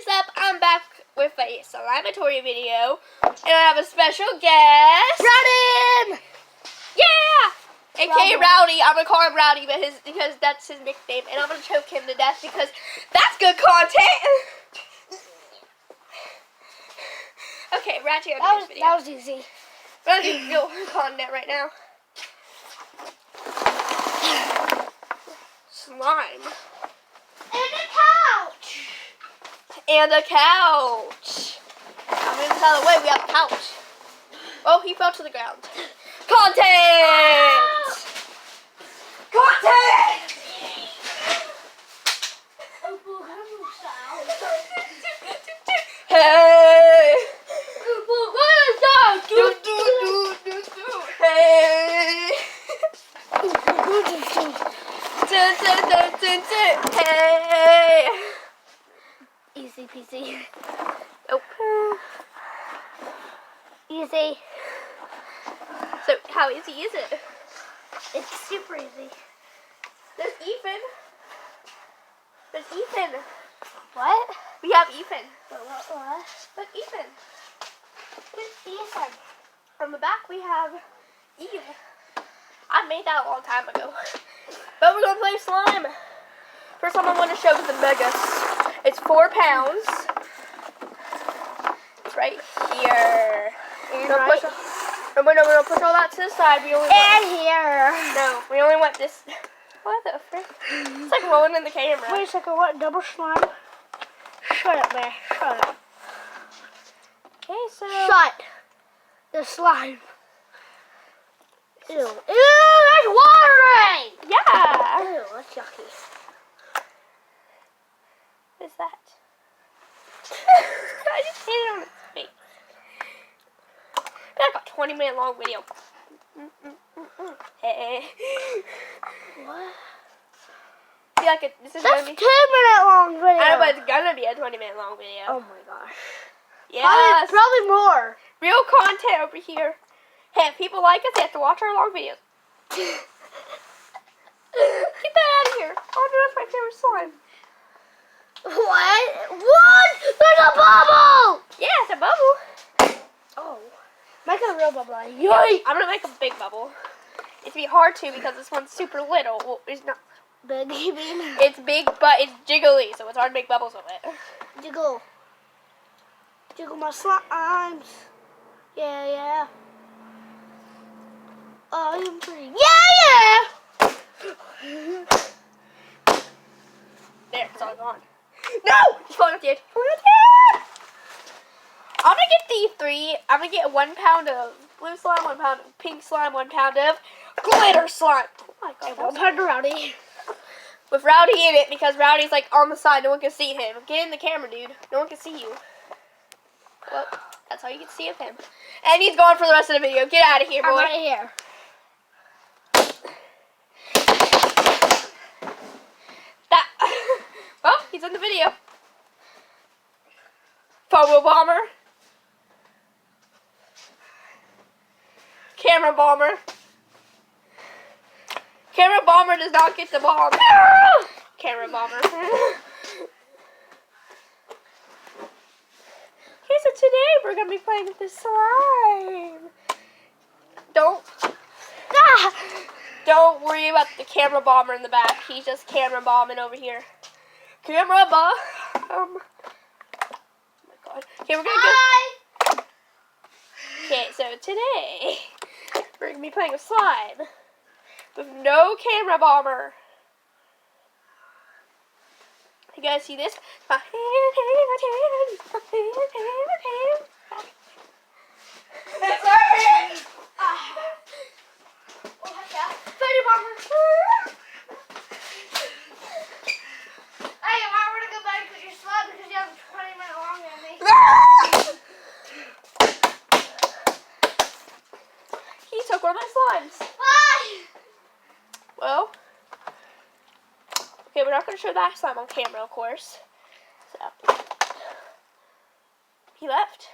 is up? I'm back with a slimatory video, and I have a special guest. Rowdy! Yeah! AKA Rowdy. I'm gonna call him Rowdy because that's his nickname, and I'm gonna choke him to death because that's good content. Okay, Ratchet, That was easy. We're gonna do real content right now. Slime. And a couch! And a couch. I'm gonna tell the way we have a couch. Oh, he fell to the ground. Content! Content! Hey! Hey! Hey! Easy peasy. Nope. Easy. So, how easy is it? It's super easy. There's Ethan. There's Ethan. What? We have Ethan. What? Look, Ethan. Who's Ethan? From the back, we have Eve. I made that a long time ago. But we're going to play slime. First time I want to show is the Megas. It's 4 pounds. It's right here. And no, right. No, we're going to push all that to the side. We only and here. No, we only want this. What the frick? It's like rolling in the camera. Wait a second, what? Double slime? Shut up, man. Shut up. Okay, so. Shut the slime. Ew. Ew, that's watering! Yeah. Ew, that's yucky. What is that? I just hit it on its face. That's like a 20-minute long video. Hey. What? This is That's gonna be 2-minute long video. I know, but it's gonna be a 20-minute long video. Oh my gosh. Yes. Probably more. Real content over here. Hey, if people like us, they have to watch our long videos. Get that out of here. Oh no, that's my favorite slime. What? What? There's a bubble! Yeah, it's a bubble. Oh. Make a real bubble. Yoink! I'm gonna make a big bubble. It's be hard to because this one's super little. Well, it's not. Big, you mean? It's big, but it's jiggly, so it's hard to make bubbles with it. Jiggle. Jiggle my slimes. Yeah, yeah. Oh, I'm pretty. Yeah, yeah! There, it's all gone. No! It's falling off the edge. I'm gonna get these 3. I'm gonna get 1 pound of blue slime, 1 pound of pink slime, 1 pound of glitter slime. Oh my god. And 1 pound of Rowdy. With Rowdy in it because Rowdy's like on the side. No one can see him. Get in the camera, dude. No one can see you. Well, that's all you can see of him. And he's gone for the rest of the video. Get out of here, boy. I'm right here. That. Well, he's in the video. Photo bomber. Camera bomber. Camera bomber does not get the bomb. Camera bomber. Okay, so today we're gonna be playing with this slime. Don't worry about the camera bomber in the back. He's just camera bombing over here. Camera bomb. Oh my god. Okay, we're gonna go. Okay, so today we're gonna be playing with slime with no camera bomber. You guys see this? My hand. It's our hand. Fairy bomber. Hey, you might want to go back with your slime because you have 20 minutes longer than me. He took one of my slimes. Bye! Well, okay, we're not going to show that slime on camera, of course. So, he left.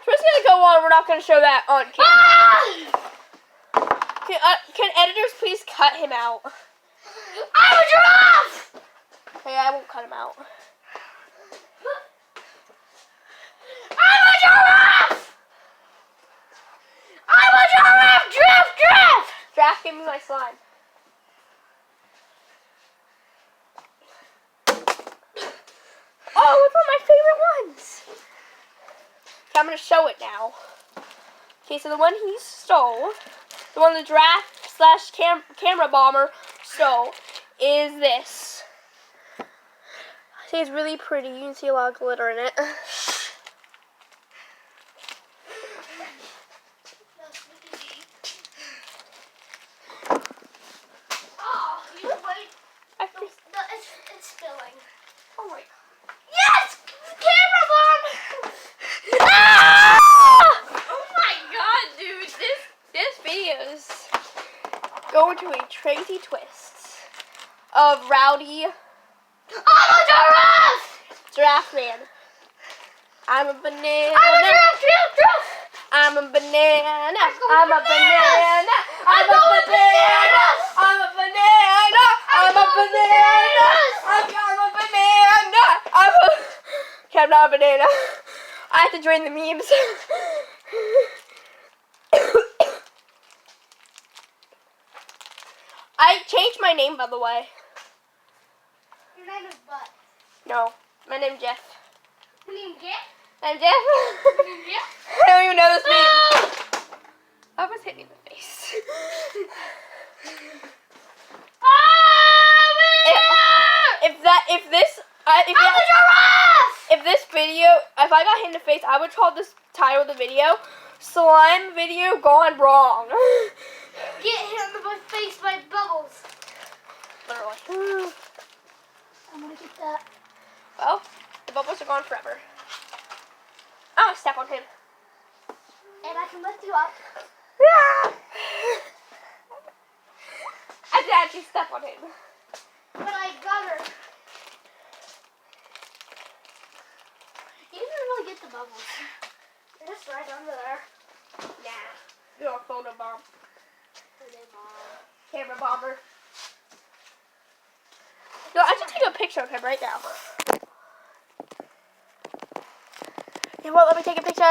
So it's going to go on. We're not going to show that on camera. Can editors please cut him out? I'm a giraffe! Okay, I won't cut him out. I'm a giraffe! I'm a giraffe! Giraffe! Draft, give me my slime. Oh, it's one of my favorite ones. Okay, I'm going to show it now. Okay, so the one he stole, the one the draft slash camera bomber stole, is this. I think it's really pretty. You can see a lot of glitter in it. Oh, you wait. It's spilling. Oh my god. Yes! Camera bomb! Ah! Oh my god, dude. This video is going to a crazy twist of Rowdy I'm a giraffe! Giraffe Man. I'm a banana. I'm a giraffe! I'm a banana. I'm a banana. I'm a banana. I'm a banana. I'm a banana. I'm a banana. Okay, I'm not a banana. I have to join the memes. I changed my name, by the way. Your name is Butt. No, my name's Jeff. Your name is Jeff? I'm Jeff. Your name is Jeff? I don't even know this name. I almost hit me in the face. If this video, if I got hit in the face, I would call this title of the video, Slime Video Gone Wrong. Get hit in the face by bubbles. Literally. I'm gonna get that. Well, the bubbles are gone forever. I'm gonna step on him. And I can lift you up. I did actually step on him. But I got her. You didn't really get the bubbles. They're just right under there. Nah. You're a photo bomb. Photo bomb. Camera bomber. No, I should take a picture of him right now. He won't let me take a picture.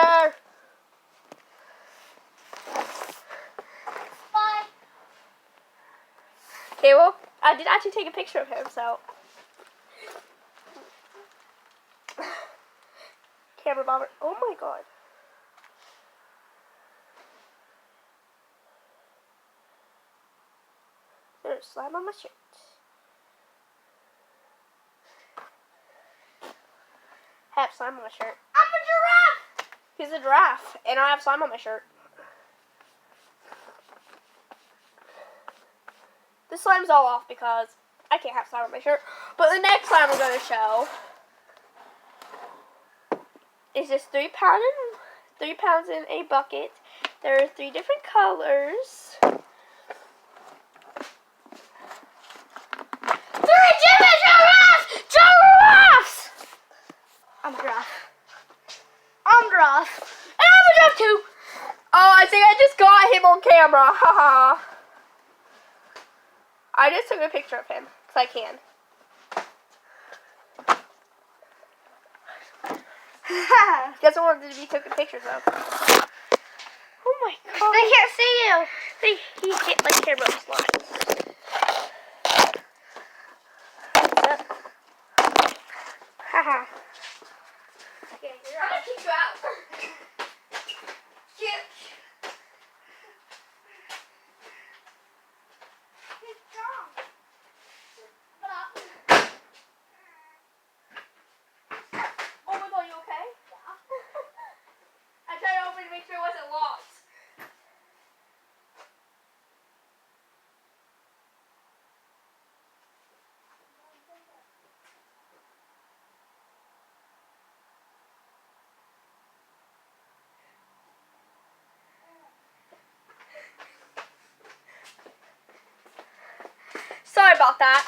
Bye. Okay, well, I did actually take a picture of him, so. Camera bomber. Oh my god. There's slime on my shirt. I have slime on my shirt. I'm a giraffe. He's a giraffe, and I have slime on my shirt. This slime's all off because I can't have slime on my shirt. But the next slime we're going to show is this 3 pounds in a bucket. There are 3 different colors. 3 different giraffes! Giraffes! I'm a giraffe. I'm a giraffe. And I'm a giraffe too. Oh, I think I just got him on camera. Haha. I just took a picture of him because I can. That's the one that we took the pictures of. Oh my god. They can't see you. He can't like camera slides. Haha. Okay, I'm gonna kick you out. Cute. He's strong. Oh my god, you okay? Yeah. I tried to open it to make sure it wasn't locked. Sorry about that.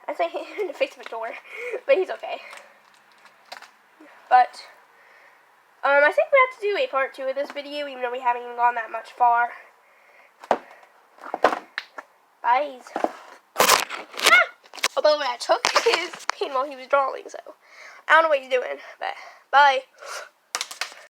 I think he hit in the face of a door, but he's okay. But I think we have to do a part 2 of this video, even though we haven't even gone that much far. Bye. Ah! But I took his pin while he was drawing, so I don't know what he's doing. But bye.